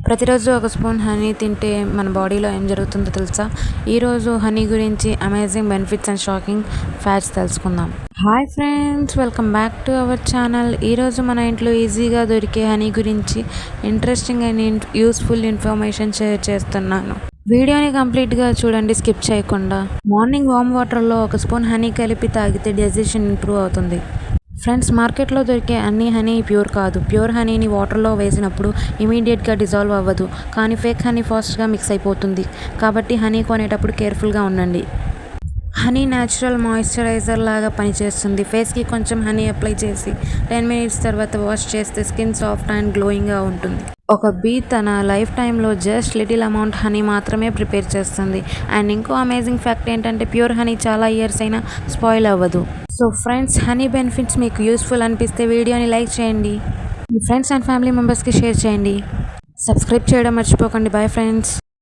ప్రతిరోజు ఒక spoon honey తింటే మన బాడీలో ఏం జరుగుతుందో తెలుసా? ఈరోజు హనీ గురించి amazing benefits and shocking facts తెలుసుకుందాం. Hi friends, welcome back to our channel. ఈరోజు మన ఇంట్లో ఈజీగా దొరికే హనీ గురించి interesting and useful information share చేస్తున్నాను. వీడియోని కంప్లీట్గా చూడండి, స్కిప్ చేయకుండా. మార్నింగ్ వామ్ వాటర్లో ఒక స్పూన్ హనీ కలిపి తాగితే డైజెషన్ ఇంప్రూవ్ అవుతుంది. ఫ్రెండ్స్, మార్కెట్లో దొరికే అన్ని హనీ ప్యూర్ కాదు. ప్యూర్ హనీని వాటర్లో వేసినప్పుడు ఇమీడియట్గా డిజాల్వ్ అవ్వదు, కానీ ఫేక్ హనీ ఫాస్ట్గా మిక్స్ అయిపోతుంది. కాబట్టి హనీ కొనేటప్పుడు కేర్ఫుల్గా ఉండండి. హనీ న్యాచురల్ మాయిశ్చరైజర్ లాగా పనిచేస్తుంది. ఫేస్కి కొంచెం హనీ అప్లై చేసి 10 మినిట్స్ తర్వాత వాష్ చేస్తే స్కిన్ సాఫ్ట్ అండ్ గ్లోయింగ్గా ఉంటుంది. ఒక బీ తన లైఫ్ టైంలో జస్ట్ లిటిల్ అమౌంట్ హనీ మాత్రమే ప్రిపేర్ చేస్తుంది. అండ్ ఇంకో అమేజింగ్ ఫ్యాక్ట్ ఏంటంటే ప్యూర్ హనీ చాలా ఇయర్స్ అయినా స్పాయిల్ అవ్వదు. సో ఫ్రెండ్స్, హనీ బెనిఫిట్స్ మీకు యూస్ఫుల్ అనిపిస్తే వీడియోని లైక్ చేయండి, మీ ఫ్రెండ్స్ అండ్ ఫ్యామిలీ మెంబర్స్కి షేర్ చేయండి, సబ్స్క్రైబ్ చేయడం మర్చిపోకండి. Bye friends.